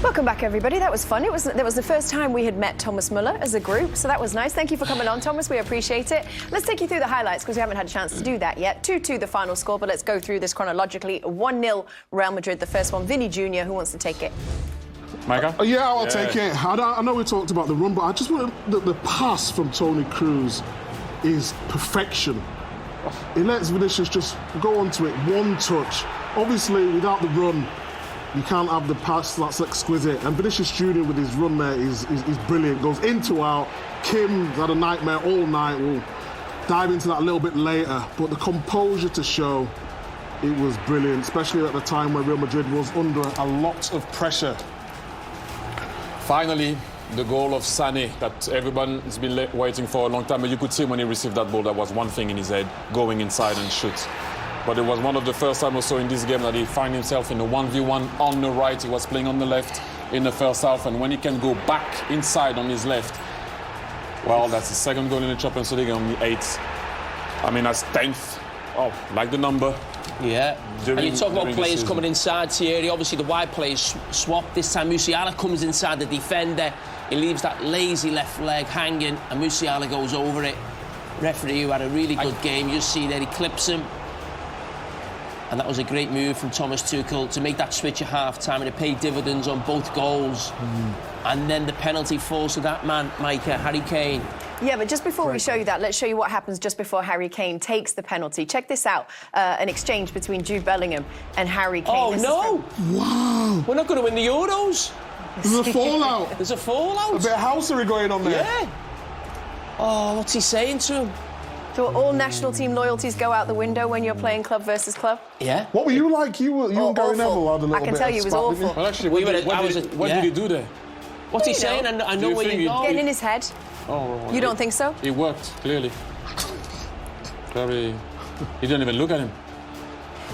Welcome back, everybody. That was fun. That was the first time we had met Thomas Muller as a group, so that was nice. Thank you for coming on, Thomas. We appreciate it. Let's take you through the highlights because we haven't had a chance to do that yet. 2-2 the final score, but let's go through this chronologically. 1-0 Real Madrid, the first one. Vinny Jr., who wants to take it? Micah? Yeah, I'll take it. I know we talked about the run, but I just want the pass from Toni Kroos is perfection. He lets Vinicius just go onto it, one touch. Obviously, without the run, you can't have the pass that's exquisite. And Vinicius Jr. with his run there is brilliant. Goes in to out. Kim's had a nightmare all night. We'll dive into that a little bit later. But the composure to show, it was brilliant, especially at the time when Real Madrid was under a lot of pressure. Finally, the goal of Sané that everyone has been waiting for a long time. But you could see when he received that ball, there was one thing in his head, going inside and shoot. But it was one of the first time also in this game that he found himself in a 1v1 on the right. He was playing on the left in the first half. And when he can go back inside on his left, well, that's the second goal in the Champions League on the 8th. I mean, that's 10th. Oh, like the number. Yeah. And you talk about players coming inside, Thierry. Obviously, the wide players swap. This time, Musiala comes inside the defender. He leaves that lazy left leg hanging, and Musiala goes over it. Referee, who had a really good game. You see there, he clips him. And that was a great move from Thomas Tuchel to make that switch at half-time, and it paid dividends on both goals. And then the penalty falls to that man, Micah, Harry Kane. Yeah, but just before we show you that, let's show you what happens just before Harry Kane takes the penalty. Check this out, an exchange between Jude Bellingham and Harry Kane. Oh, this no! Wow! We're not going to win the Euros. There's a fallout. There's a fallout. A bit of housery going on there. Yeah. Oh, what's he saying to him? Do all national team loyalties go out the window when you're playing club versus club? Yeah. What were you like? You and Gary Neville had a little bit. I can tell you, it was awful. Well, actually, what did he do there? What's he saying? I know where you're going. Getting in his head. Oh, you don't think so? It worked, clearly. Very... He didn't even look at him.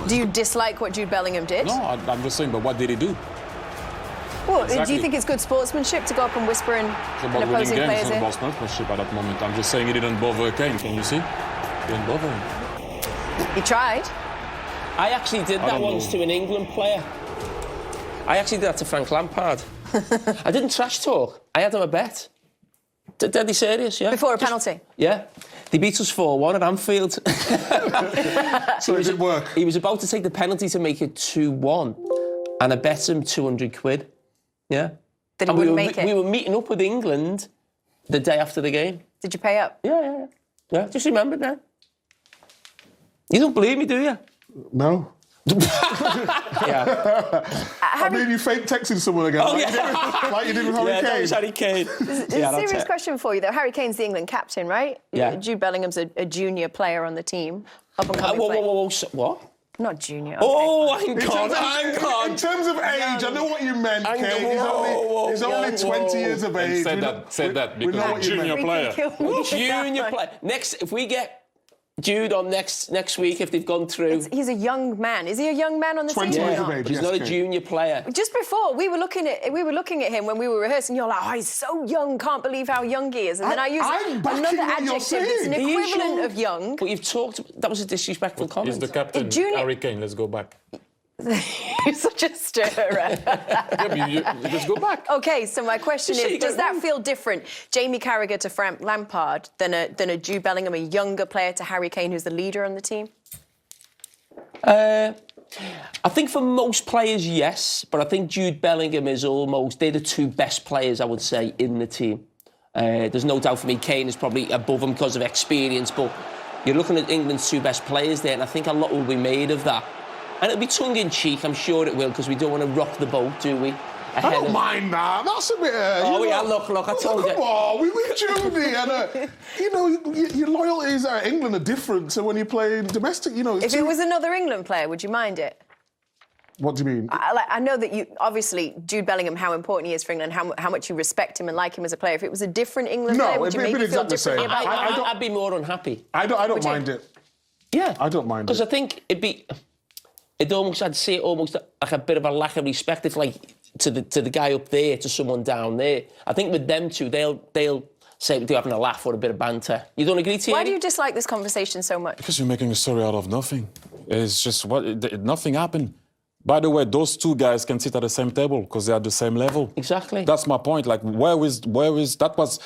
Do you dislike what Jude Bellingham did? No, I'm just saying, but what did he do? Well, Exactly. do you think it's good sportsmanship to go up and whisper in an opposing player's It's ear? about sportsmanship at that moment. I'm just saying he didn't bother Kane. Can you see? He didn't bother him. He tried. I actually did that once to an England player. I actually did that to Frank Lampard. I didn't trash talk. I had him a bet. Deadly serious, yeah. Before a penalty? Yeah. They beat us 4-1 at Anfield. So it didn't work. He was about to take the penalty to make it 2-1, and I bet him 200 quid. Yeah. That he wouldn't make it? We were meeting up with England the day after the game. Did you pay up? Yeah. Just remembered now. You don't believe me, do you? No. Yeah. I mean, you fake texting someone again. Like you did with Harry Kane. That was Harry Kane. It's a serious question for you, though. Harry Kane's the England captain, right? Yeah. Jude Bellingham's a junior player on the team. Up and coming player. Whoa. What? Not junior. Oh, okay. hang on. In terms of age, I know what you meant, Kane. He's only 20 years of age. Said that because know he's a junior player. Junior player. If we get Jude on next week, if they've gone through. He's a young man. Is he a young man on the 20 team? years or of not? age. But he's not a junior player. Just before we were looking at him when we were rehearsing. You're like, oh, he's so young. Can't believe how young he is. And then I use another adjective that's an equivalent of young. But you've talked. That was a disrespectful comment. He's the captain, Harry Kane. Let's go back. You're such a stirrer. Let's go back. Okay, so my question is, does that feel different, Jamie Carragher to Frank Lampard, than a Jude Bellingham, a younger player, to Harry Kane, who's the leader on the team? I think for most players, yes. But I think Jude Bellingham is they're the two best players, I would say, in the team. There's no doubt for me, Kane is probably above him because of experience. But you're looking at England's two best players there, and I think a lot will be made of that. And it'll be tongue-in-cheek, I'm sure it will, because we don't want to rock the boat, do we? I don't mind that. That's a bit... Look, I told you. Come on, we Judy. And, your loyalties at England are different to when you play domestic, If it was another England player, would you mind it? What do you mean? I know that you... Obviously, Jude Bellingham, how important he is for England, how much you respect him and like him as a player. If it was a different England player, would you maybe feel differently about it? I'd be more unhappy. I don't mind it. Yeah. I don't mind it. Because I think I'd say it almost like a bit of a lack of respect. If, like, to the guy up there, to someone down there. I think with them two, they'll say they're having a laugh or a bit of banter. You don't agree, Thierry? Why do you dislike this conversation so much? Because you're making a story out of nothing. It's just nothing happened. By the way, those two guys can sit at the same table because they're at the same level. Exactly. That's my point. Like, where is that was...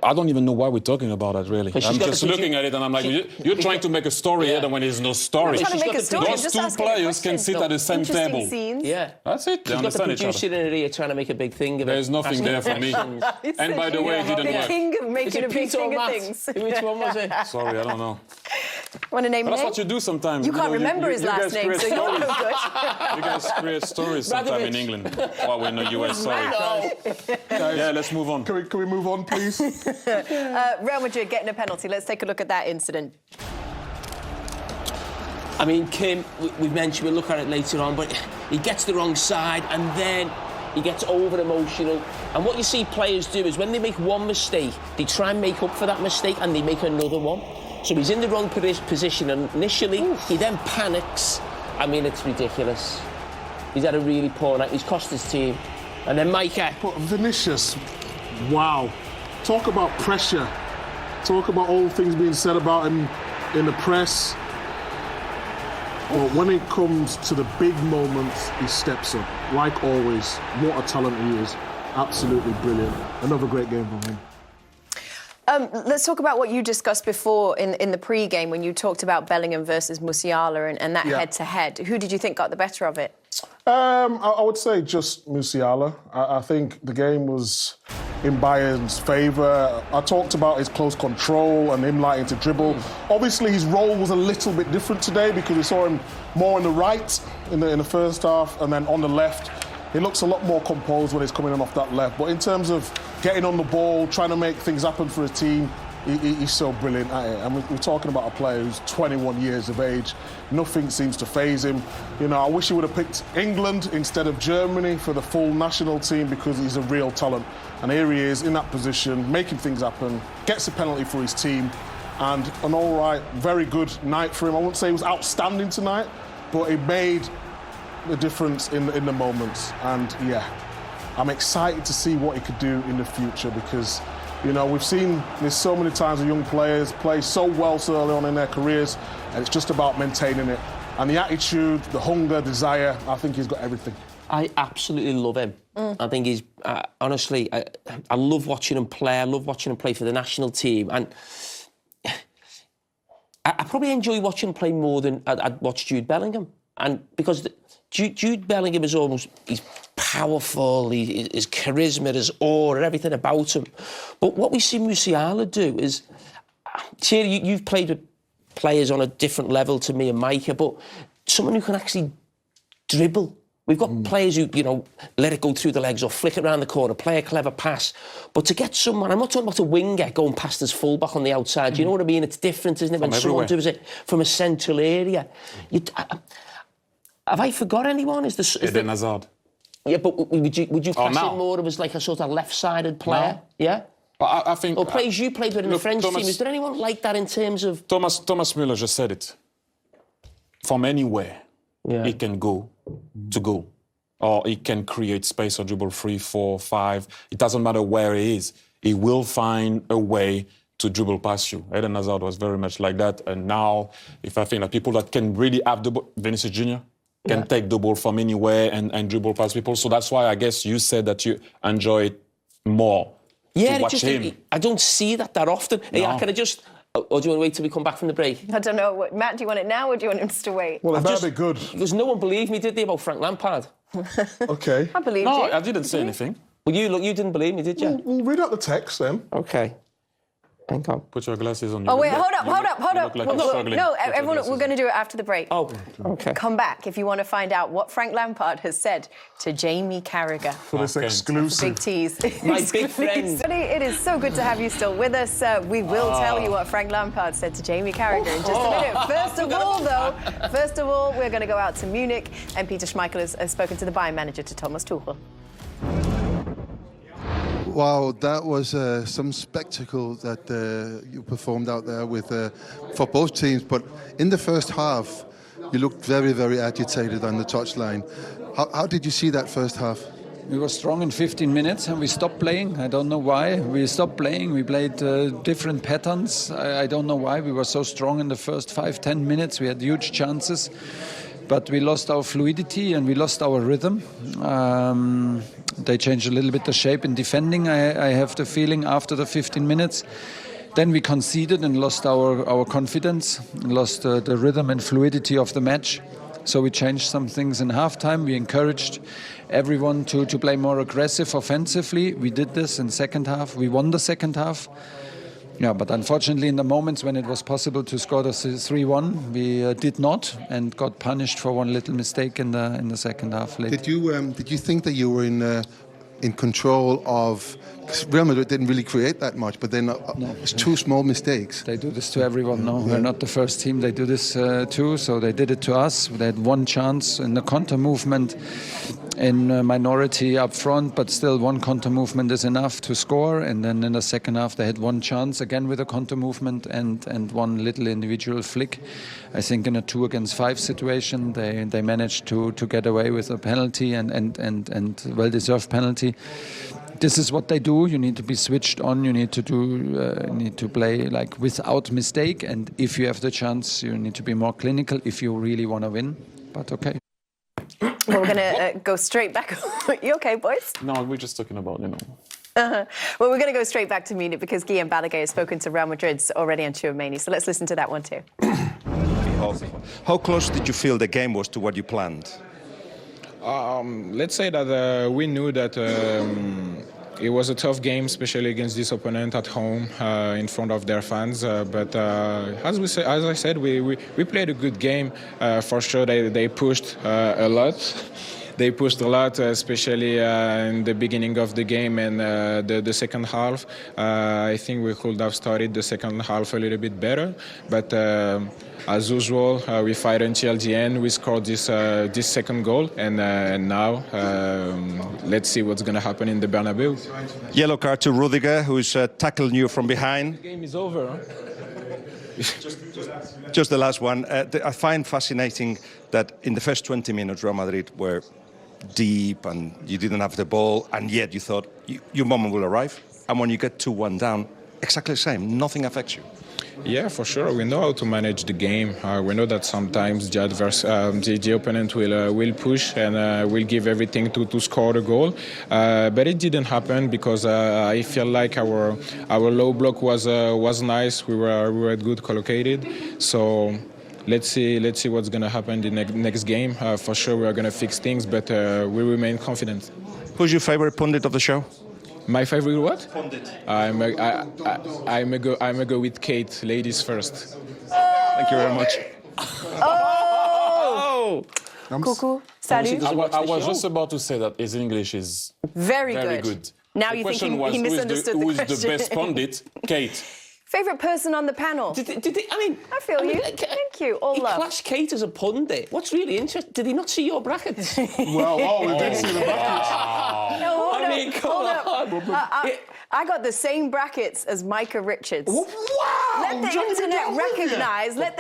I don't even know why we're talking about that, really. I'm just looking at it and I'm like, you're trying to make a story here when there's no story. Trying to make a story. Those two players can sit at the same table. Scenes. Yeah. That's it. They She's got the understand each producer other. in her ear trying to make a big thing of it. There's nothing there for me. And by the way, it didn't work. The king of making a big thing of things. Which one was it? Sorry, I don't know. Want to name That's name? what you do sometimes. You can't remember his last name, so you're no good. You guys create stories sometime in England while we're in the US. Sorry. Yeah, let's move on. Can we move on, please? Real Madrid getting a penalty. Let's take a look at that incident. I mean, Kim, we've mentioned, we'll look at it later on, but he gets the wrong side and then he gets over-emotional. And what you see players do is when they make one mistake, they try and make up for that mistake and they make another one. So he's in the wrong position and initially he then panics. I mean, it's ridiculous. He's had a really poor night. He's cost his team. And then Micah. But Vinicius, wow. Talk about pressure. Talk about all things being said about him in the press. But when it comes to the big moments, he steps up. Like always, what a talent he is. Absolutely brilliant. Another great game from him. Let's talk about what you discussed before in the pre-game when you talked about Bellingham versus Musiala and that head-to-head. Who did you think got the better of it? I would say just Musiala. I think the game was in Bayern's favour. I talked about his close control and him liking to dribble. Obviously, his role was a little bit different today because we saw him more on the right in the first half and then on the left. He looks a lot more composed when he's coming in off that left. But in terms of getting on the ball, trying to make things happen for his team, he's so brilliant at it. And we're talking about a player who's 21 years of age. Nothing seems to faze him. You know, I wish he would have picked England instead of Germany for the full national team because he's a real talent. And here he is in that position, making things happen, gets a penalty for his team. And an all right, very good night for him. I wouldn't say he was outstanding tonight, but he made the difference in the moments. And yeah, I'm excited to see what he could do in the future because, you know, we've seen this so many times with young players play so well so early on in their careers, and it's just about maintaining it. And the attitude, the hunger, desire, I think he's got everything. I absolutely love him. I think he's, honestly, I love watching him play. I love watching him play for the national team. And I probably enjoy watching him play more than I'd watch Jude Bellingham. And because Jude Bellingham is almost, he's powerful, his charisma, his aura, everything about him. But what we see Musiala do is, Thierry, you've played with players on a different level to me and Micah, but someone who can actually dribble. We've got players who, you know, let it go through the legs or flick it around the corner, play a clever pass. But to get someone, I'm not talking about a winger going past his fullback on the outside. You know what I mean? It's different, isn't it? When someone does it from a central area. Have I forgot anyone? Eden Hazard. Yeah, but would you class him more of as like a sort of left-sided player? No. Yeah? But I think... Or players you played with in the French team. Is there anyone like that in terms of... Thomas Müller just said it. From anywhere, he can go to goal. Or he can create space or dribble 3, 4, 5. It doesn't matter where he is. He will find a way to dribble past you. Eden Hazard was very much like that. And now, if I think that people that can really have the ball... Vinicius Jr., can take the ball from anywhere and dribble past people. So that's why I guess you said that you enjoy it more to watch him. I don't see that often. No. Yeah, can I just... Or do you want to wait till we come back from the break? I don't know. Matt, do you want it now or do you want him to wait? Well, it better be good. Because no one believed me, did they, about Frank Lampard? OK. I believed you. No, I didn't say anything. Well, you didn't believe me, did you? We'll read out the text then. OK. Hang on. Put your glasses on. Oh, wait, hold up. Like no, everyone, we're going to do it after the break. Oh, OK. Come back if you want to find out what Frank Lampard has said to Jamie Carragher. For this exclusive. Big tease. My big friend. It is so good to have you still with us. We will tell you what Frank Lampard said to Jamie Carragher in just a minute. First of all, we're going to go out to Munich, and Peter Schmeichel has spoken to the Bayern manager, to Thomas Tuchel. Wow, that was some spectacle that you performed out there with for both teams. But in the first half, you looked very, very agitated on the touchline. How did you see that first half? We were strong in 15 minutes and we stopped playing. I don't know why. We stopped playing. We played different patterns. I don't know why. We were so strong in the first 5-10 minutes. We had huge chances. but we lost our fluidity and we lost our rhythm. They changed a little bit the shape in defending, I have the feeling, after the 15 minutes. Then we conceded and lost our confidence, lost the rhythm and fluidity of the match. So we changed some things in halftime. We encouraged everyone to play more aggressive offensively. We did this in second half. We won the second half. Yeah, but unfortunately, in the moments when it was possible to score the 3-1, we did not and got punished for one little mistake in the second half. Late. Did you think that you were in control of? Because Real Madrid didn't really create that much, but then it's two small mistakes. They do this to everyone. No, we're not the first team. They do this too. So they did it to us. They had one chance in the counter movement, in minority up front, but still one counter movement is enough to score. And then in the second half, they had one chance again with a counter movement and one little individual flick. I think in a 2-against-5 situation, they managed to get away with a penalty and well-deserved penalty. This is what they do. You need to be switched on. You need to play like without mistake. And if you have the chance, you need to be more clinical if you really want to win. But okay. Well, we're going to go straight back. You okay, boys? No, we're just talking about, Well, we're going to go straight back to Munich because Guillaume Balaguer has spoken to Real Madrid's Aurélien Tchouameni. So let's listen to that one too. How close did you feel the game was to what you planned? Let's say that we knew that it was a tough game, especially against this opponent at home in front of their fans. But as I said, we played a good game. For sure, they pushed a lot. They pushed a lot, especially in the beginning of the game and the second half. I think we could have started the second half a little bit better, but as usual, we fight until the end. We scored this second goal, and now let's see what's going to happen in the Bernabeu. Yellow card to Rudiger, who's tackling you from behind. The game is over. Just the last one. I find fascinating that in the first 20 minutes, Real Madrid were deep and you didn't have the ball, and yet you thought your moment will arrive. And when you get 2-1 down, exactly the same. Nothing affects you. Yeah, for sure. We know how to manage the game. We know that sometimes the opponent will push and will give everything to score the goal. But it didn't happen because I feel like our low block was nice. We were good collocated. So let's see what's going to happen in the next game. For sure, we are going to fix things, but we remain confident. Who's your favorite pundit of the show? My favorite what? Pundit. I'm a go with Kate. Ladies first. Thank you very much. Oh! Coucou, salut. I was just about to say that his English is very good. Now you think he misunderstood the question. Who's the best pundit? Kate. Favourite person on the panel? Did I feel you. Thank you. All love. He clashed Kate as a pundit. What's really interesting, did he not see your brackets? Well, we did see the brackets. No, come on. I got the same brackets as Micah Richards. Wow! Let the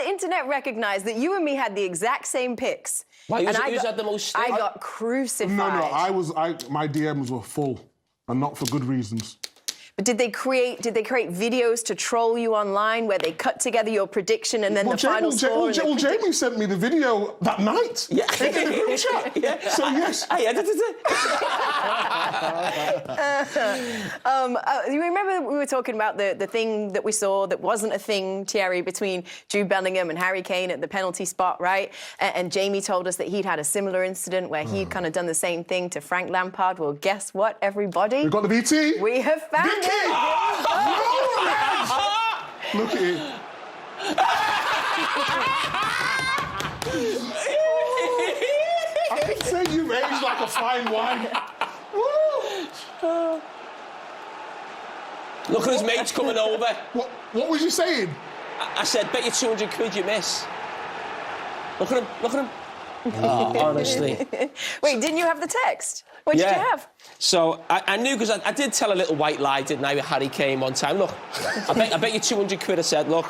internet recognise that you and me had the exact same picks. Why? Who's had the most? I got crucified. No, my DMs were full, and not for good reasons. But did they create videos to troll you online where they cut together your prediction and then the final score? Jamie sent me the video that night. Yeah. In the group chat. Yeah. So yes. I edited it. You remember we were talking about the thing that we saw that wasn't a thing, Thierry, between Jude Bellingham and Harry Kane at the penalty spot, right? And Jamie told us that he'd had a similar incident where he'd kind of done the same thing to Frank Lampard. Well, guess what, everybody? We've got the BT. We have found it. Look at it. I said you've aged like a fine wine. Look at his mates coming over. What was you saying? I said, bet you 200 quid you miss. Look at him. Oh, honestly. Wait, didn't you have the text? What did you have? So I knew, because I did tell a little white lie, didn't I, with Harry Kane one time. Look, I bet you 200 quid, I said, look.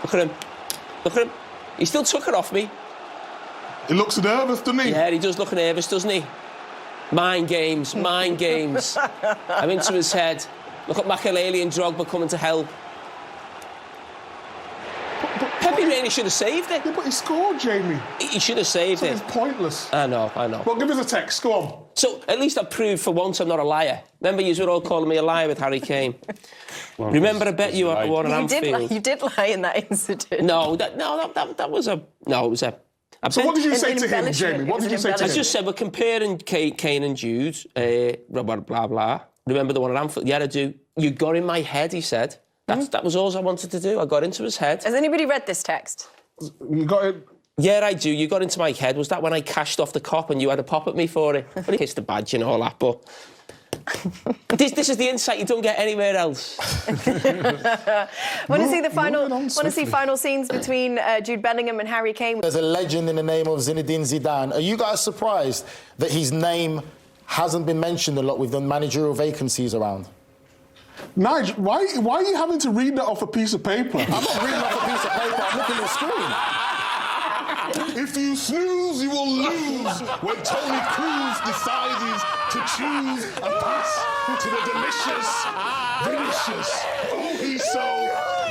Look at him. He still took it off me. He looks nervous, doesn't he? Yeah, he does look nervous, doesn't he? Mind games. I'm into his head. Look at Makelele and Drogba coming to help. Pepe saying he should have saved it. Yeah, but he scored, Jamie. He should have saved it. It's pointless. I know. Well, give us a text. Go on. So at least I've proved for once I'm not a liar. Remember, you were all calling me a liar with Harry Kane. Well, Remember, I bet you were at Anfield. You did lie in that incident. No, that was a... No, it was a... So what did you say to him, Jamie? What did you say to him? I just said, we're comparing Kane and Jude, blah, blah, blah, blah. Remember the one at Anfield? Yeah, I do. You got in my head, he said. That was all I wanted to do. I got into his head. Has anybody read this text? You got it? Yeah, I do. You got into my head. Was that when I cashed off the cop and you had a pop at me for it? But he kissed the badge and all that, but... this is the insight you don't get anywhere else. Want to see the final? Want to see final scenes between Jude Bellingham and Harry Kane? There's a legend in the name of Zinedine Zidane. Are you guys surprised that his name hasn't been mentioned a lot with the managerial vacancies around? Nigel, why are you having to read that off a piece of paper? I'm not reading off a piece of paper. I'm looking at the screen. If you snooze, you will lose. When Tony Cruz decides to choose a pass to the delicious Vinicius. Oh, he's so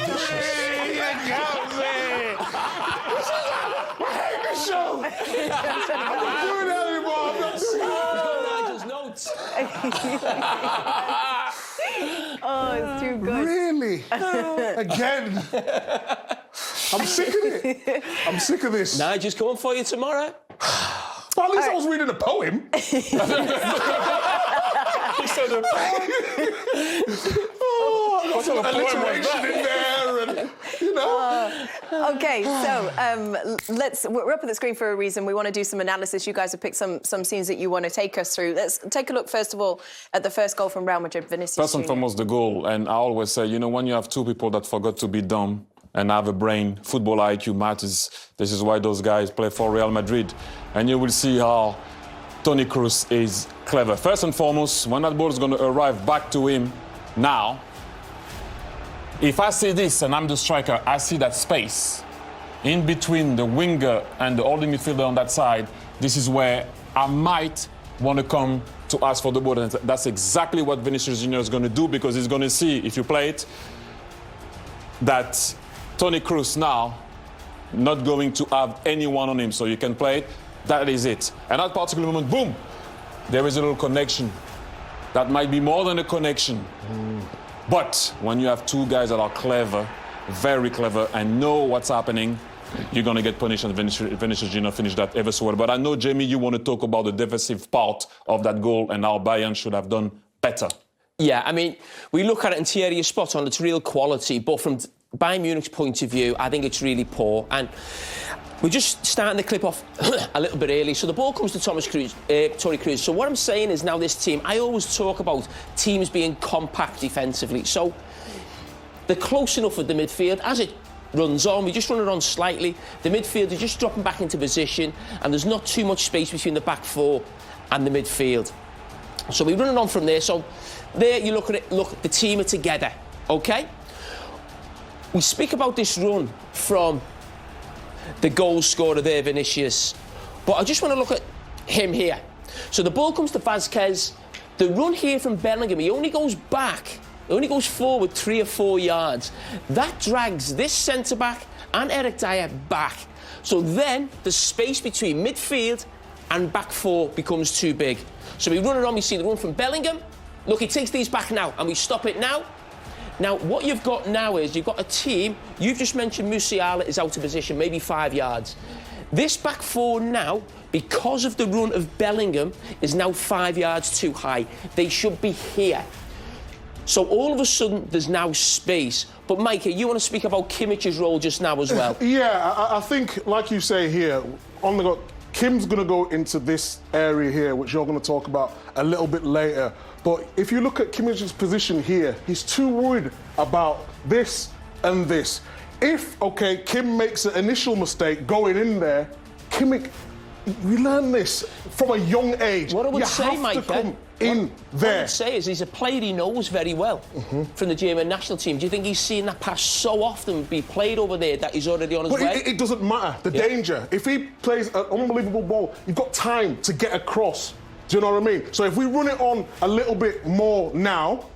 vicious. I hate the show. I'm not doing it anymore. I'm not doing it. Nigel's notes. Oh, it's too good. Really? Again? I'm sick of it. I'm sick of this. Nigel's coming for you tomorrow. Well, at least I was reading a poem. What's a alliteration in there, and you know. Okay, so we're up at the screen for a reason. We want to do some analysis. You guys have picked some scenes that you want to take us through. Let's take a look first of all at the first goal from Real Madrid, Vinicius. First and foremost, the goal. And I always say, when you have two people that forgot to be dumb and have a brain, football IQ matters. This is why those guys play for Real Madrid. And you will see how Toni Kroos is clever. First and foremost, when that ball is going to arrive back to him now, if I see this and I'm the striker, I see that space in between the winger and the holding midfielder on that side. This is where I might want to come to ask for the ball. And that's exactly what Vinicius Junior is going to do, because he's going to see, if you play it, that Toni Kroos now not going to have anyone on him, so you can play it. That is it. And at that particular moment, boom, there is a little connection. That might be more than a connection. But when you have two guys that are clever, very clever, and know what's happening, you're going to get punished, and Vinicius Junior finished that ever so well. But I know, Jamie, you want to talk about the defensive part of that goal and how Bayern should have done better. Yeah, I mean, we look at it and Thierry is spot on. It's real quality, but from Bayern Munich's point of view, I think it's really poor. And we're just starting the clip off a little bit early. So the ball comes to Toni Kroos. So what I'm saying is now this team, I always talk about teams being compact defensively. So they're close enough with the midfield. As it runs on, we just run it on slightly. The midfield is just dropping back into position, and there's not too much space between the back four and the midfield. So we run it on from there. So there you look at it, look, the team are together, OK? We speak about this run from the goal scorer there, Vinicius, but I just want to look at him here. So the ball comes to Vázquez. The run here from Bellingham, he only goes back, he only goes forward 3 or 4 yards. That drags this centre-back and Eric Dyer back. So then the space between midfield and back four becomes too big. So we run it on, we see the run from Bellingham. Look, he takes these back now, and we stop it now. Now, what you've got now is you've got a team, you've just mentioned Musiala is out of position, maybe 5 yards. This back four now, because of the run of Bellingham, is now 5 yards too high. They should be here. So all of a sudden, there's now space. But, Micah, you want to speak about Kimmich's role just now as well? Yeah, I think, like you say here, Kim's going to go into this area here, which you're going to talk about a little bit later. But if you look at Kimmich's position here, he's too worried about this and this. If, Kim makes an initial mistake going in there, Kimmich, we learn this from a young age. What I would say, Mike, What I would say is he's a player he knows very well from the German national team. Do you think he's seen that pass so often be played over there that he's already on his way? It doesn't matter, the danger. If he plays an unbelievable ball, you've got time to get across. Do you know what I mean? So if we run it on a little bit more now,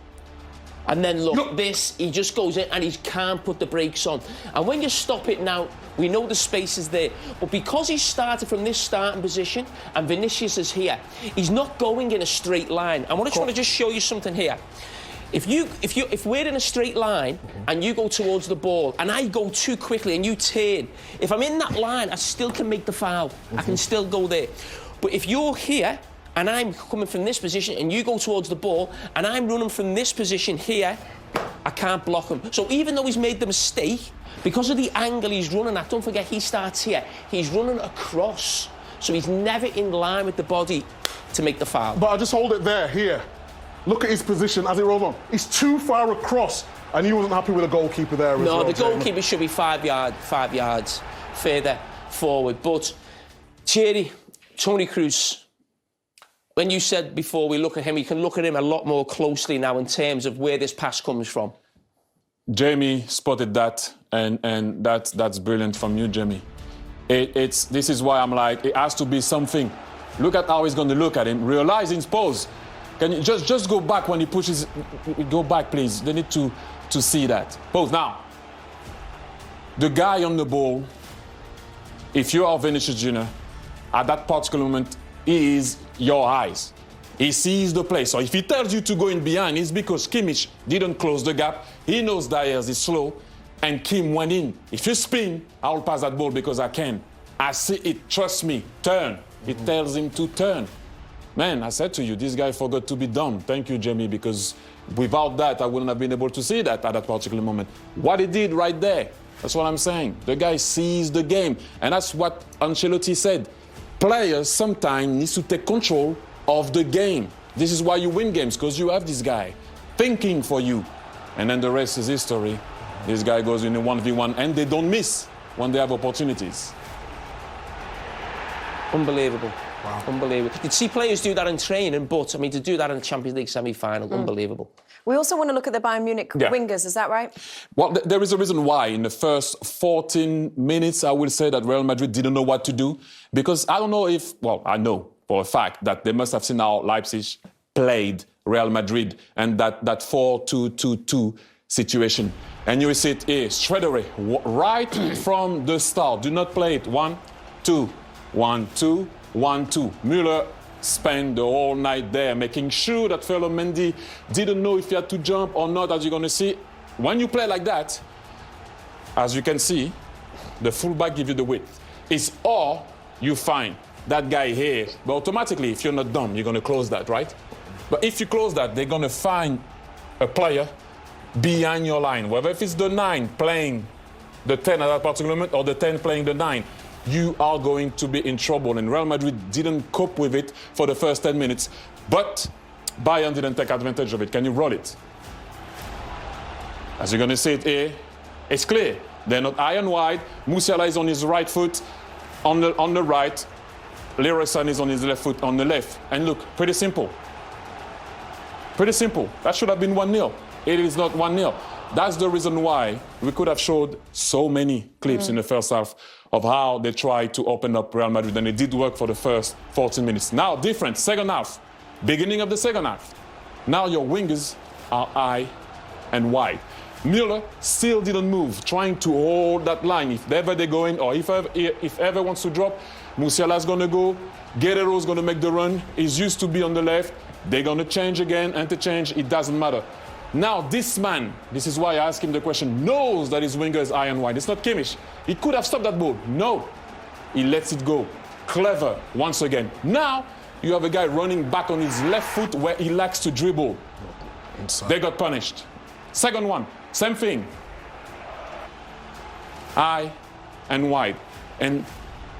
And then look, this, he just goes in and he can't put the brakes on. And when you stop it now, we know the space is there. But because he started from this starting position and Vinicius is here, he's not going in a straight line. And I just want to just show you something here. If we're in a straight line and you go towards the ball and I go too quickly and you turn, if I'm in that line, I still can make the foul. I can still go there. But if you're here and I'm coming from this position and you go towards the ball and I'm running from this position here, I can't block him. So even though he's made the mistake, because of the angle he's running at, don't forget he starts here, he's running across. So he's never in line with the body to make the foul. But I just hold it there, here. Look at his position as it rolls on. He's too far across, and he wasn't happy with the goalkeeper there as well. No, the goalkeeper should be 5 yards further forward. But Thierry, Toni Kroos, when you said before we look at him, you can look at him a lot more closely now in terms of where this pass comes from. Jamie spotted that, and that's brilliant from you, Jamie. This is why I'm like, it has to be something. Look at how he's going to look at him, realizing his pose. Can you just go back when he pushes? Go back, please. They need to see that. Pose now. The guy on the ball, if you are Vinicius Jr., at that particular moment, he is your eyes. He sees the play. So if he tells you to go in behind, it's because Kimmich didn't close the gap. He knows Dyers is slow, and Kim went in. If you spin, I'll pass that ball because I can. I see it. Trust me. Turn. It tells him to turn. Man, I said to you, this guy forgot to be dumb. Thank you, Jamie, because without that, I wouldn't have been able to see that at that particular moment. What he did right there, that's what I'm saying. The guy sees the game. And that's what Ancelotti said. Players sometimes need to take control of the game. This is why you win games, because you have this guy thinking for you. And then the rest is history. This guy goes in a 1v1, and they don't miss when they have opportunities. Unbelievable. Wow. Unbelievable. You'd see players do that in training, but, I mean, to do that in the Champions League semi-final, unbelievable. We also want to look at the Bayern Munich wingers, is that right? Well, there is a reason why in the first 14 minutes, I will say that Real Madrid didn't know what to do. Because I don't know if, well, I know for a fact that they must have seen how Leipzig played Real Madrid and that 4-2-2-2 situation. And you will see it here straight away, right from the start. Do not play it 1-2, 1-2, 1-2. Müller spent the whole night there making sure that Ferland Mendy didn't know if he had to jump or not, as you're going to see. When you play like that, as you can see, the fullback gives you the width. It's or you find that guy here, but automatically, if you're not dumb, you're going to close that, right? But if you close that, they're going to find a player behind your line, whether if it's the 9 playing the 10 at that particular moment or the 10 playing the 9. You are going to be in trouble. And Real Madrid didn't cope with it for the first 10 minutes. But Bayern didn't take advantage of it. Can you roll it? As you're going to see it here, it's clear. They're not high and wide. Musiala is on his right foot, on the right. Leroy Sané is on his left foot, on the left. And look, pretty simple. Pretty simple. That should have been 1-0. It is not 1-0. That's the reason why we could have showed so many clips in the first half of how they tried to open up Real Madrid, and it did work for the first 14 minutes. Now, different, second half, beginning of the second half. Now your wingers are high and wide. Müller still didn't move, trying to hold that line. If ever they go in, or if ever wants to drop, Musiala's going to go, Guerreiro's going to make the run. He's used to be on the left. They're going to change again, interchange, it doesn't matter. Now, this man, this is why I asked him the question, knows that his winger is high and wide. It's not Kimmich. He could have stopped that ball. No. He lets it go. Clever, once again. Now, you have a guy running back on his left foot where he likes to dribble. Inside. They got punished. Second one, same thing. High and wide. And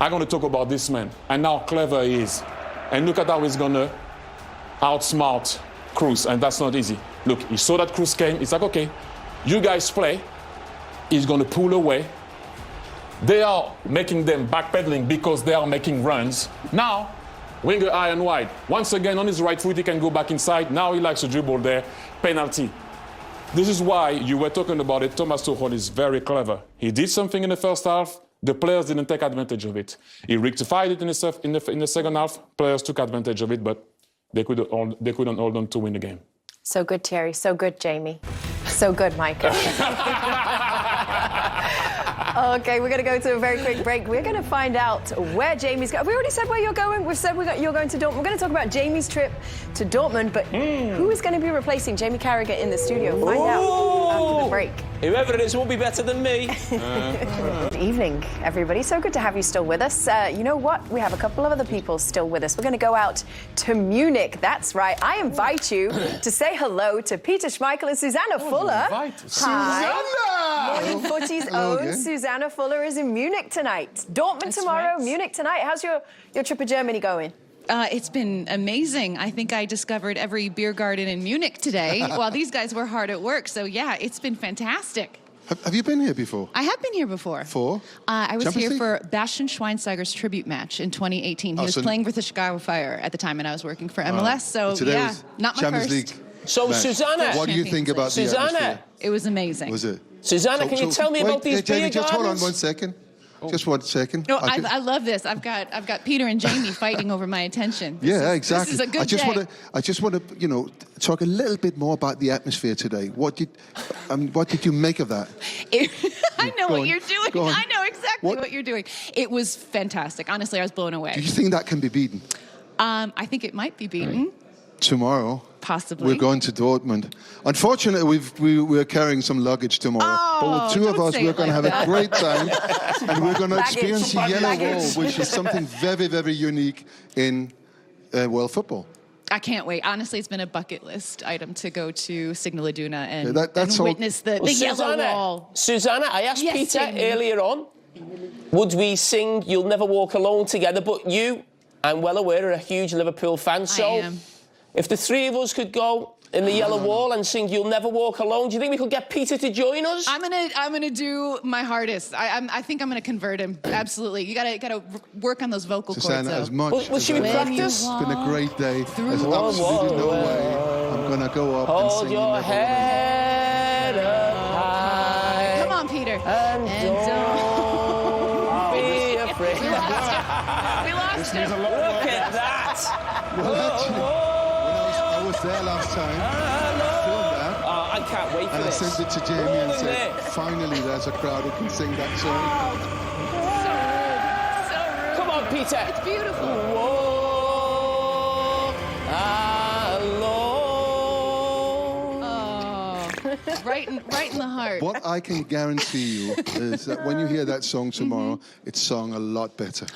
I'm going to talk about this man and how clever he is. And look at how he's going to outsmart Kroos, and that's not easy. Look, he saw that Kroos came. It's like, okay, you guys play. He's going to pull away. They are making them backpedaling because they are making runs. Now, winger high and wide. Once again, on his right foot, he can go back inside. Now he likes to dribble there. Penalty. This is why you were talking about it. Thomas Tuchel is very clever. He did something in the first half. The players didn't take advantage of it. He rectified it in the second half. Players took advantage of it, but they couldn't hold on to win the game. So good, Thierry. So good, Jamie. So good, Micah. Okay, we're going to go to a very quick break. We're going to find out where Jamie's going. Have we already said where you're going? We've said you're going to Dortmund. We're going to talk about Jamie's trip to Dortmund, but who is going to be replacing Jamie Carragher in the studio? Find out after the break. Whoever it is won't be better than me. Good evening, everybody. So good to have you still with us. You know what? We have a couple of other people still with us. We're going to go out to Munich. That's right. I invite you to say hello to Peter Schmeichel and Susanna Fuller. Hi. Morning Footy's own Susanna Fuller is in Munich tonight. Dortmund tomorrow, right. Munich tonight. How's your trip to Germany going? It's been amazing. I think I discovered every beer garden in Munich today while these guys were hard at work. So, yeah, it's been fantastic. Have you been here before? I have been here before. For? I was here for Bastian Schweinsteiger's tribute match in 2018. He was playing with the Chicago Fire at the time, and I was working for MLS. So, yeah, not my Champions first. League. So, match. Susanna. What do you think about the atmosphere? It was amazing. Was it? Susanna, can you tell me about these beer gardens? Just hold on 1 second. Just 1 second. No, I love this. I've got Peter and Jamie fighting over my attention. Exactly. This is a good day. I just want to, talk a little bit more about the atmosphere today. What did you make of that? I know what you're doing. I know exactly what you're doing. It was fantastic. Honestly, I was blown away. Do you think that can be beaten? I think it might be beaten. Tomorrow. Possibly. We're going to Dortmund. Unfortunately, we're carrying some luggage tomorrow. But with two of us, we're going to have a great time. And we're going to experience the yellow wall, which is something very, very unique in world football. I can't wait. Honestly, it's been a bucket list item to go to Signal Iduna and witness the yellow wall. Susanna, I asked Peter Jamie. earlier on, would we sing You'll Never Walk Alone together? But you, I'm well aware, are a huge Liverpool fan. So I am. If the three of us could go in the yellow wall and sing You'll Never Walk Alone, do you think we could get Peter to join us? I'm gonna do my hardest. I think I'm gonna convert him. Absolutely. You gotta work on those vocal Susanna, cords. as much well, should we practice? It's been a great day. There's absolutely no way I'm gonna go up and sing your head up high. Come on, Peter. And don't be afraid. We lost him. Look at that. Well, actually, I was there last time. Filmed that. Oh, I can't wait for and this. I sent it to Jamie and said, finally there's a crowd who can sing that song. So rude. Come on, Peter. It's beautiful. Walk alone. Oh, right in the heart. What I can guarantee you is that when you hear that song tomorrow, it's sung a lot better.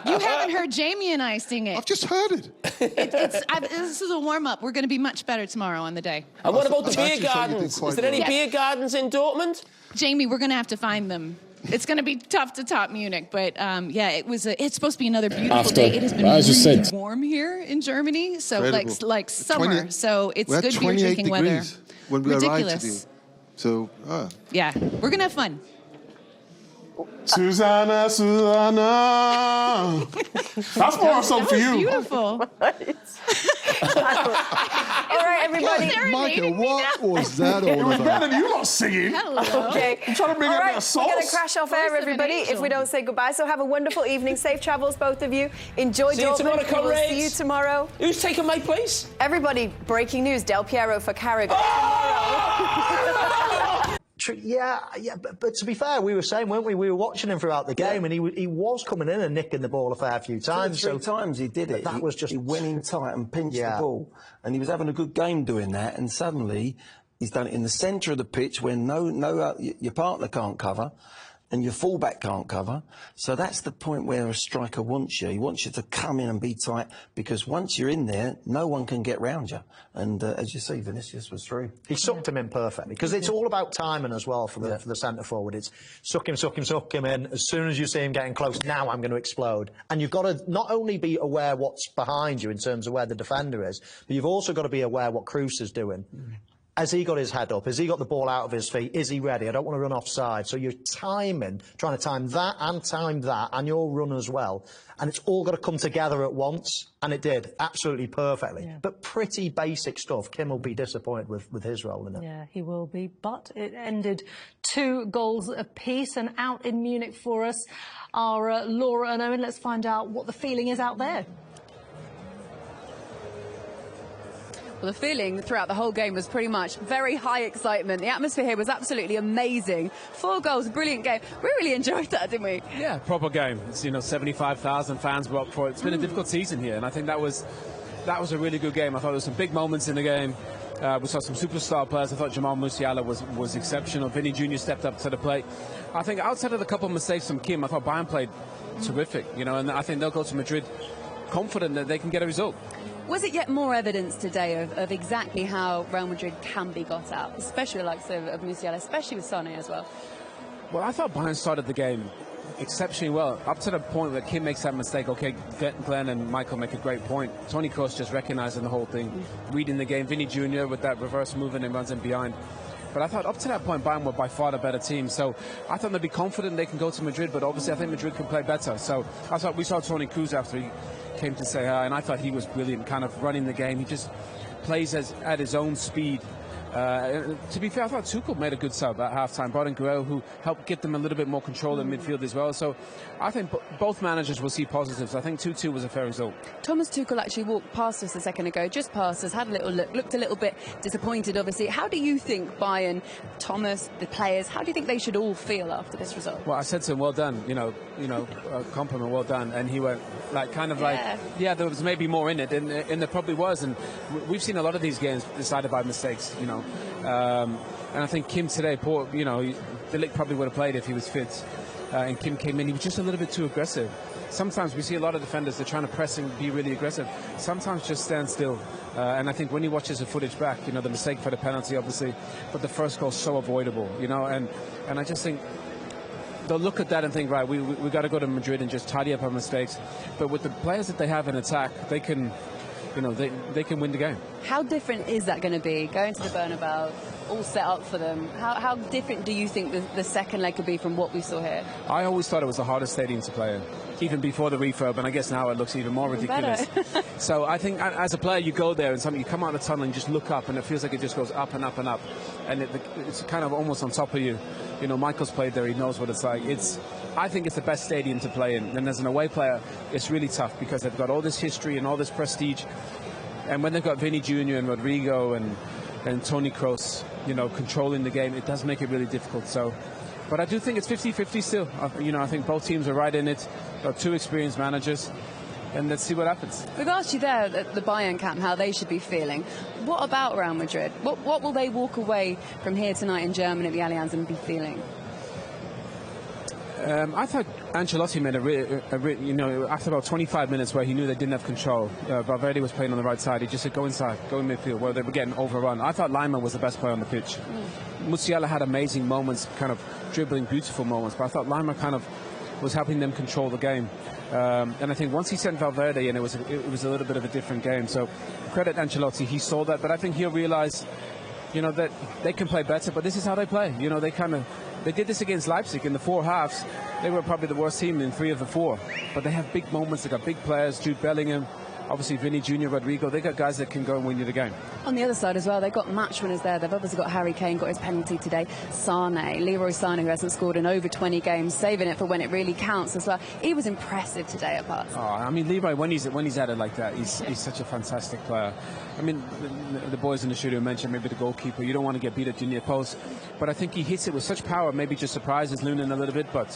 You haven't heard Jamie and I sing it. I've just heard it. This is a warm-up. We're going to be much better tomorrow on the day. And what about the beer gardens? Is there any beer gardens in Dortmund? Jamie, we're going to have to find them. It's going to be tough to top Munich, but yeah, it's supposed to be another beautiful day. It has been really warm here in Germany, so like summer. So it's good beer drinking weather. When we arrived today. So yeah, we're gonna have fun. Susanna. That's more of something for you. Beautiful. All right, everybody. Michael, what was that all It was about? better than you not singing. Hello. Okay. I'm trying to bring a bit of sauce. We're going to crash off air, everybody, if we don't say goodbye. So have a wonderful evening. Safe travels, both of you. Enjoy See you Dortmund. tomorrow, We will see you comrades. tomorrow. Who's taking my place? Everybody, breaking news. Del Piero for Carragher Yeah, but to be fair, we were saying, weren't we? We were watching him throughout the game, and he was coming in and nicking the ball a fair few times. Three times he did it. That was just... He went in tight and pinched the ball, and he was having a good game doing that, and suddenly he's done it in the centre of the pitch where your partner can't cover, and your fullback can't cover. So that's the point where a striker wants you. He wants you to come in and be tight, because once you're in there, no one can get round you. And as you see, Vinicius was through. He sucked him in perfectly, because it's all about timing as well for the centre forward. It's suck him in. As soon as you see him getting close, now I'm going to explode. And you've got to not only be aware what's behind you in terms of where the defender is, but you've also got to be aware what Kroos is doing. Has he got his head up? Has he got the ball out of his feet? Is he ready? I don't want to run offside. So you're trying to time that, and your run as well. And it's all got to come together at once. And it did, absolutely perfectly. Yeah. But pretty basic stuff. Kim will be disappointed with his role in it. Yeah, he will be. But it ended 2 goals apiece. And out in Munich for us are Laura and Owen. Let's find out what the feeling is out there. Well, the feeling throughout the whole game was pretty much very high excitement. The atmosphere here was absolutely amazing. 4 goals, brilliant game. We really enjoyed that, didn't we? Yeah, proper game. It's, 75,000 fans were up for it. It's been a difficult season here, and I think that was a really good game. I thought there were some big moments in the game. We saw some superstar players. I thought Jamal Musiala was exceptional. Vinny Jr. stepped up to the plate. I think outside of the couple of mistakes from Kim, I thought Bayern played terrific, and I think they'll go to Madrid confident that they can get a result. Was it yet more evidence today of exactly how Real Madrid can be got out, especially like of Musiala, especially with Sané as well? Well, I thought Bayern started the game exceptionally well, up to the point where Kim makes that mistake. Okay, Glenn and Michael make a great point. Toni Kroos just recognizing the whole thing, reading the game. Vinny Jr. with that reverse movement and runs in behind. But I thought up to that point, Bayern were by far the better team. So I thought they'd be confident they can go to Madrid, but obviously I think Madrid can play better. So I thought we saw Toni Kroos after he came to say hi, and I thought he was brilliant, kind of running the game. He just plays at his own speed. To be fair, I thought Tuchel made a good sub at half-time. Brought in Carragher, who helped get them a little bit more control in midfield as well. So I think both managers will see positives. I think 2-2 was a fair result. Thomas Tuchel actually walked past us a second ago, just past us, had a little look, looked a little bit disappointed, obviously. How do you think Bayern, Thomas, the players, how do you think they should all feel after this result? Well, I said to him, well done, a compliment, well done. And he went, yeah, there was maybe more in it, and there probably was. And we've seen a lot of these games decided by mistakes, and I think Kim today, De Ligt probably would have played if he was fit. And Kim came in, he was just a little bit too aggressive. Sometimes we see a lot of defenders, they're trying to press and be really aggressive. Sometimes just stand still. And I think when he watches the footage back, the mistake for the penalty, obviously, but the first goal so avoidable, and I just think they'll look at that and think, right, we got to go to Madrid and just tidy up our mistakes. But with the players that they have in attack, they can, they can win the game. How different is that going to be, going to the Bernabeu, all set up for them? How different do you think the second leg could be from what we saw here? I always thought it was the hardest stadium to play in, even before the refurb, and I guess now it looks even more ridiculous. So I think as a player, you go there and you come out of the tunnel and just look up, and it feels like it just goes up and up and up, and it's kind of almost on top of you. Michael's played there, he knows what it's like. I think it's the best stadium to play in, and as an away player, it's really tough because they've got all this history and all this prestige, and when they've got Vinny Jr. and Rodrigo and Toni Kroos, controlling the game, it does make it really difficult. So, but I do think it's 50-50 still. I think both teams are right in it. Got 2 experienced managers, and let's see what happens. We've asked you there at the Bayern camp how they should be feeling. What about Real Madrid? What will they walk away from here tonight in Germany at the Allianz and be feeling? I thought Ancelotti made after about 25 minutes where he knew they didn't have control. Valverde was playing on the right side. He just said, go inside, go in midfield, where they were getting overrun. I thought Lima was the best player on the pitch. Musiala had amazing moments, kind of dribbling, beautiful moments, but I thought Lima kind of was helping them control the game. And I think once he sent Valverde in, it was a little bit of a different game. So credit Ancelotti, he saw that, but I think he'll realise, that they can play better, but this is how they play. They did this against Leipzig in the 4 halves. They were probably the worst team in 3 of the 4. But they have big moments. They got big players. Jude Bellingham, obviously Vinny Jr., Rodrigo. They got guys that can go and win you the game. On the other side as well, they've got match winners there. They've obviously got Harry Kane, got his penalty today. Leroy Sané, who hasn't scored in over 20 games, saving it for when it really counts as well. He was impressive today at parts. Leroy, when he's at it like that, he's such a fantastic player. The boys in the studio mentioned maybe the goalkeeper. You don't want to get beat at your near post, but I think he hits it with such power. Maybe just surprises Lunin a little bit, but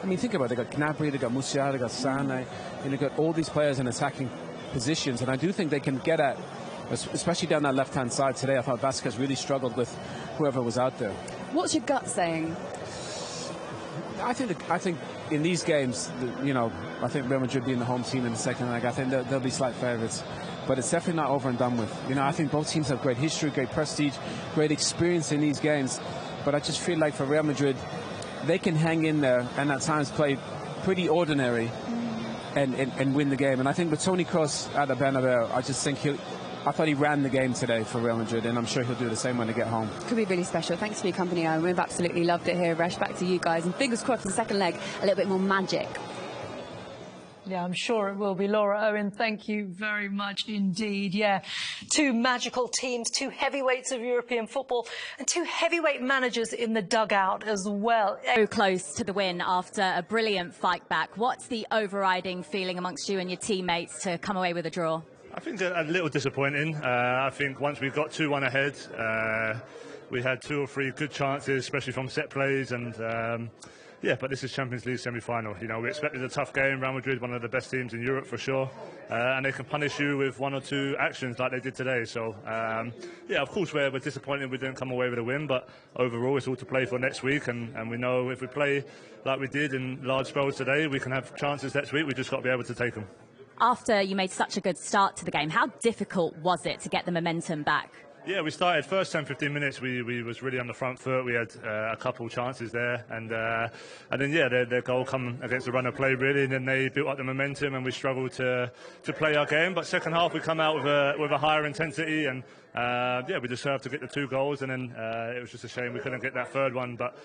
think about it. They got Gnabry, they got Musiala, they got Sané, and they got all these players in attacking positions, and I do think they can get at, especially down that left-hand side today. I thought Vasquez really struggled with whoever was out there. What's your gut saying? I think in these games, I think Real Madrid being the home team in the second leg, I think they'll be slight favourites. But it's definitely not over and done with. I think both teams have great history, great prestige, great experience in these games. But I just feel like for Real Madrid, they can hang in there and at times play pretty ordinary and win the game. And I think with Toni Kroos at the Bernabeu, I thought he ran the game today for Real Madrid, and I'm sure he'll do the same when they get home. Could be really special. Thanks for your company, Owen. We've absolutely loved it here. Resh, back to you guys. And fingers crossed for the second leg, a little bit more magic. Yeah, I'm sure it will be. Laura, Owen, thank you very much indeed. Yeah, 2 magical teams, 2 heavyweights of European football, and 2 heavyweight managers in the dugout as well. So close to the win after a brilliant fight back. What's the overriding feeling amongst you and your teammates to come away with a draw? I think a little disappointing. I think once we got 2-1 ahead, we had 2 or 3 good chances, especially from set plays, and yeah, but this is Champions League semi-final. You know, we expected a tough game. Real Madrid, one of the best teams in Europe for sure, and they can punish you with 1 or 2 actions like they did today. So, yeah, of course we're disappointed we didn't come away with a win, but overall it's all to play for next week, and we know if we play like we did in large spells today, we can have chances next week. We just got to be able to take them. After you made such a good start to the game, how difficult was it to get the momentum back? Yeah, we started first 10-15 minutes. We was really on the front foot. We had a couple chances there, and then yeah, their goal come against the run of play really, and then they built up the momentum, and we struggled to play our game. But second half we come out with a higher intensity, and yeah, we deserved to get the 2 goals, and then it was just a shame we couldn't get that 3rd one. But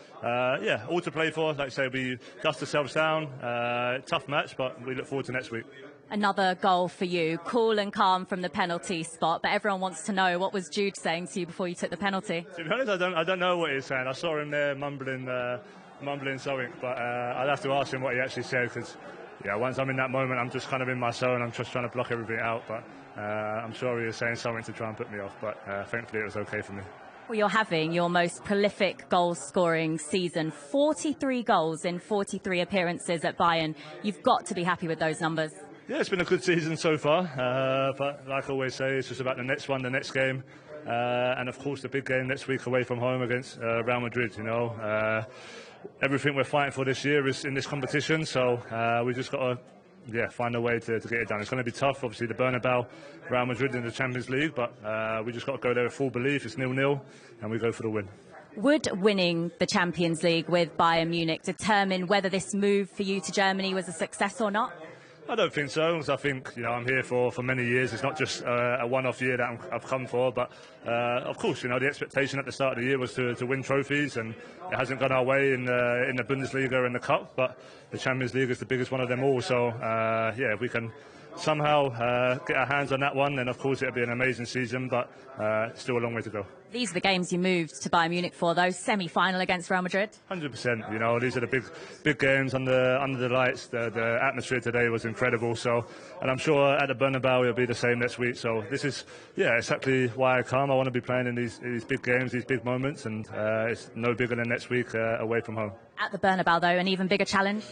yeah, all to play for. Like I say, we dust ourselves down. Tough match, but we look forward to next week. Another goal for you, cool and calm from the penalty spot, but everyone wants to know, what was Jude saying to you before you took the penalty? To be honest, I don't know what he was saying. I saw him there mumbling something, but I'd have to ask him what he actually said, because yeah, once I'm in that moment, I'm just kind of in my zone. I'm just trying to block everything out, but I'm sure he was saying something to try and put me off, but thankfully it was okay for me. Well, you're having your most prolific goal-scoring season, 43 goals in 43 appearances at Bayern. You've got to be happy with those numbers. Yeah, it's been a good season so far, but like I always say, it's just about the next one, the next game, and of course the big game next week away from home against Real Madrid. You know, everything we're fighting for this year is in this competition, so we just got to find a way to get it done. It's going to be tough, obviously, the Bernabeu, Real Madrid in the Champions League, but we just got to go there with full belief. It's 0-0, and we go for the win. Would winning the Champions League with Bayern Munich determine whether this move for you to Germany was a success or not? I don't think so, because I think, you know, I'm here for many years. It's not just a one-off year that I've come for, but of course, you know, the expectation at the start of the year was to win trophies, and it hasn't gone our way in the Bundesliga and the Cup, but the Champions League is the biggest one of them all. So yeah, if we can somehow get our hands on that one, then of course it'll be an amazing season, but still a long way to go. These are the games you moved to Bayern Munich for, though. Semi-final against Real Madrid. 100%. You know, these are the big games under the lights. The atmosphere today was incredible. So, and I'm sure at the Bernabeu it'll be the same next week. So this is, yeah, exactly why I come. I want to be playing in these big games, these big moments, and it's no bigger than next week away from home. At the Bernabeu, though, an even bigger challenge.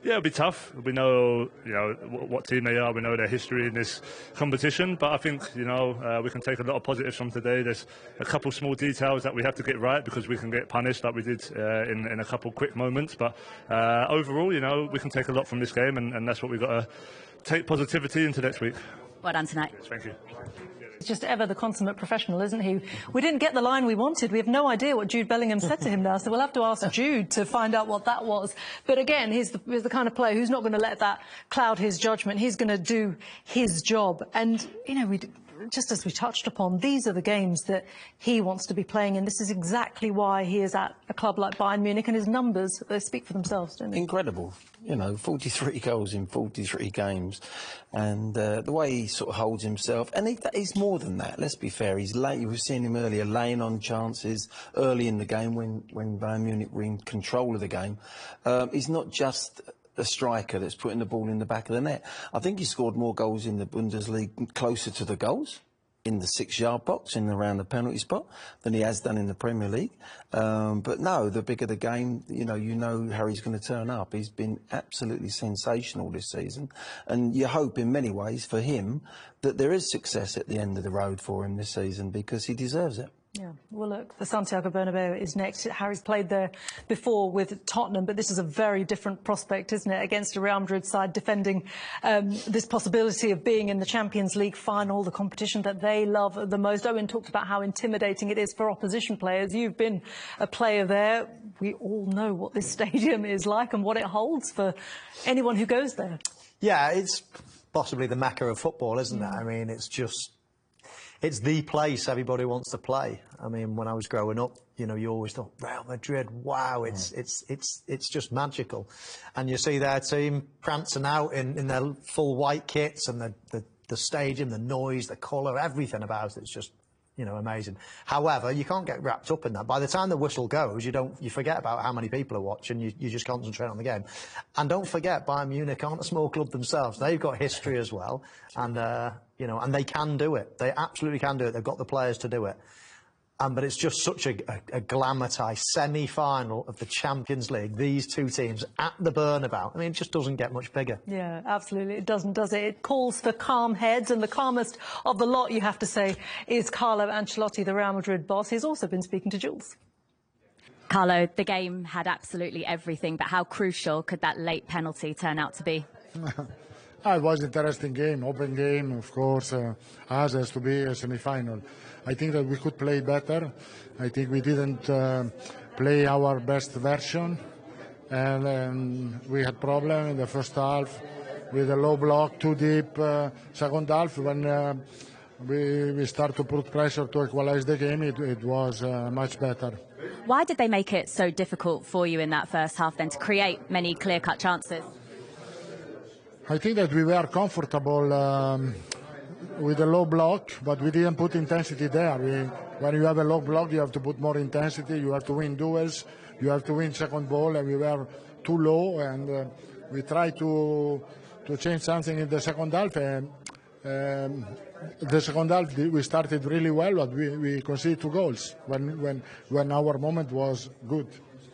Yeah, it'll be tough. We know, you know, what team they are. We know their history in this competition. But I think, you know, we can take a lot of positives from today. There's a couple small details that we have to get right, because we can get punished like we did in a couple quick moments. But overall, you know, we can take a lot from this game, and that's what we've got to take positivity into next week. Well done tonight. Yes, thank you. He's just ever the consummate professional, isn't he? We didn't get the line we wanted. We have no idea what Jude Bellingham said to him now, so we'll have to ask Jude to find out what that was. But again, he's the kind of player who's not going to let that cloud his judgment. He's going to do his job. And, you know, just as we touched upon, these are the games that he wants to be playing in. This is exactly why he is at a club like Bayern Munich, and his numbers, they speak for themselves, don't they? Incredible. You know, 43 goals in 43 games, and the way he sort of holds himself, and he's more than that. Let's be fair. He's late. You were seeing him earlier, laying on chances early in the game when Bayern Munich were in control of the game. He's not just a striker that's putting the ball in the back of the net. I think he scored more goals in the Bundesliga closer to the goals, in the 6-yard box, in around the penalty spot, than he has done in the Premier League. But no, the bigger the game, you know how he's going to turn up. He's been absolutely sensational this season, and you hope in many ways for him that there is success at the end of the road for him this season, because he deserves it. Yeah, well, look, the Santiago Bernabeu is next. Harry's played there before with Tottenham, but this is a very different prospect, isn't it, against a Real Madrid side defending this possibility of being in the Champions League final, the competition that they love the most. Owen talked about how intimidating it is for opposition players. You've been a player there. We all know what this stadium is like and what it holds for anyone who goes there. Yeah, it's possibly the mecca of football, isn't it? I mean, it's the place everybody wants to play. I mean, when I was growing up, you know, you always thought, Real Madrid, wow, it's just magical. And you see their team prancing out in their full white kits, and the stadium, the noise, the colour, everything about it's just amazing. However, you can't get wrapped up in that. By the time the whistle goes, you forget about how many people are watching. You just concentrate on the game. And don't forget, Bayern Munich aren't a small club themselves. They've got history as well, and and they can do it. They absolutely can do it. They've got the players to do it. But it's just such a glamourtised semi-final of the Champions League. These two teams at the Bernabeu. I mean, it just doesn't get much bigger. Yeah, absolutely. It doesn't, does it? It calls for calm heads, and the calmest of the lot, you have to say, is Carlo Ancelotti, the Real Madrid boss. He's also been speaking to Jules. Carlo, the game had absolutely everything, but how crucial could that late penalty turn out to be? It was an interesting game, open game, of course. As has to be a semi-final. I think that we could play better. I think we didn't play our best version, and we had problem in the first half with a low block, too deep. Second half, when we start to put pressure to equalize the game, it was much better. Why did they make it so difficult for you in that first half then to create many clear-cut chances? I think that we were comfortable with a low block, but we didn't put intensity there. When you have a low block, you have to put more intensity. You have to win duels. You have to win second ball, and we were too low. And we tried to change something in the second half. And the second half, we started really well, but we conceded 2 goals when our moment was good.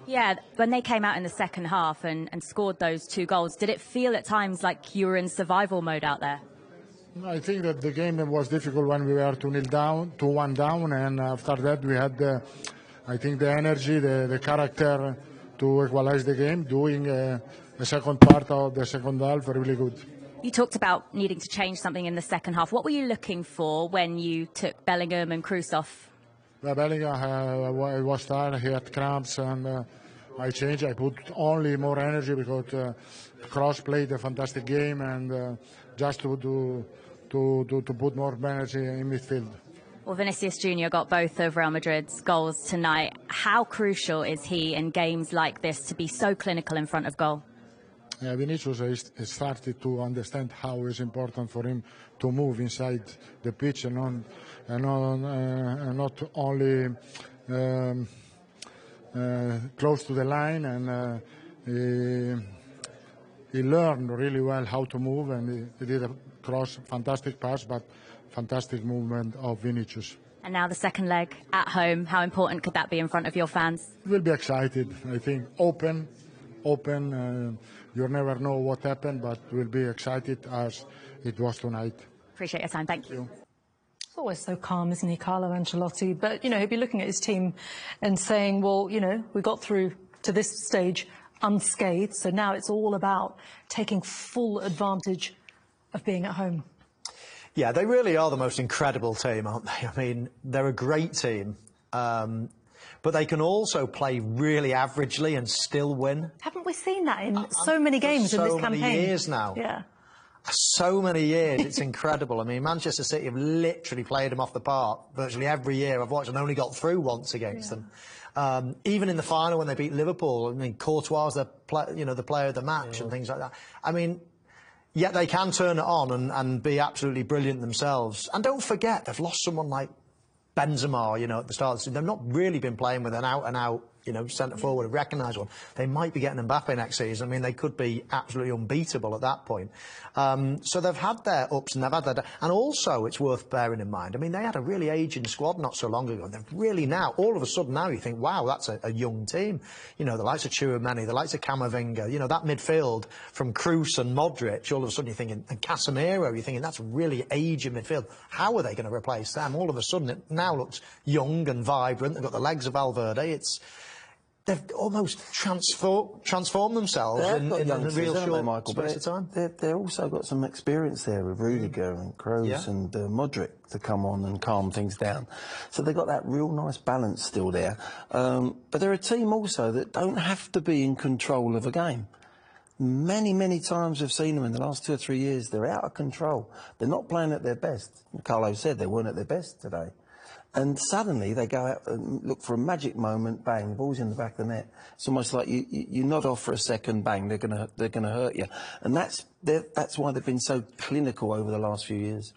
Yeah, when they came out in the second half and scored those 2 goals, did it feel at times like you were in survival mode out there? I think that the game was difficult when we were 2-1 down, and after that we had, I think, the energy, the character to equalize the game, doing the second part of the second half really good. You talked about needing to change something in the second half. What were you looking for when you took Bellingham and Kroos off? Bellingham was tired, he had cramps, and I changed. I put only more energy because Kroos played a fantastic game, and just to put more energy in midfield. Well, Vinicius Jr. got both of Real Madrid's goals tonight. How crucial is he in games like this to be so clinical in front of goal? Vinicius started to understand how it's important for him to move inside the pitch and not only close to the line, and he learned really well how to move, and he did a fantastic pass, but fantastic movement of Vinicius. And now the second leg at home, how important could that be in front of your fans? We'll be excited, I think. Open. You never know what happened, but we'll be excited as it was tonight. Appreciate your time. Thank you. It's always so calm, isn't he, Carlo Ancelotti? But, he'd be looking at his team and saying, well, we got through to this stage unscathed, so now it's all about taking full advantage of being at home. Yeah, they really are the most incredible team, aren't they? I mean, they're a great team. But they can also play really averagely and still win. Haven't we seen that in so many games in this campaign? So many years now. Yeah. So many years, it's incredible. I mean, Manchester City have literally played them off the park virtually every year I've watched, and only got through once against them. Even in the final when they beat Liverpool, I mean, Courtois was the player of the match and things like that. I mean, yet they can turn it on and be absolutely brilliant themselves. And don't forget, they've lost someone like Benzema, at the start of the season. They've not really been playing with an out-and-out, centre forward, a recognised one. They might be getting Mbappe next season. I mean, they could be absolutely unbeatable at that point. So they've had their ups and they've had their... And also, it's worth bearing in mind, I mean, they had a really ageing squad not so long ago. And they've really now, all of a sudden now, you think, wow, that's a young team. The likes of Tchouaméni, the likes of Camavinga, that midfield from Kroos and Modric, all of a sudden you're thinking, and Casemiro, you're thinking, that's really aging midfield. How are they going to replace them? All of a sudden, it now looks young and vibrant. They've got the legs of Valverde. They've almost transformed themselves in a real short space of time. They've also got some experience there with Rudiger and Kroos and Modric to come on and calm things down. So they've got that real nice balance still there. But they're a team also that don't have to be in control of a game. Many times we've seen them in the last 2 or 3 years. They're out of control. They're not playing at their best. Carlo said they weren't at their best today. And suddenly they go out and look for a magic moment, bang, the ball's in the back of the net. It's almost like you nod off for a second, bang, they're gonna hurt you. And that's why they've been so clinical over the last few years.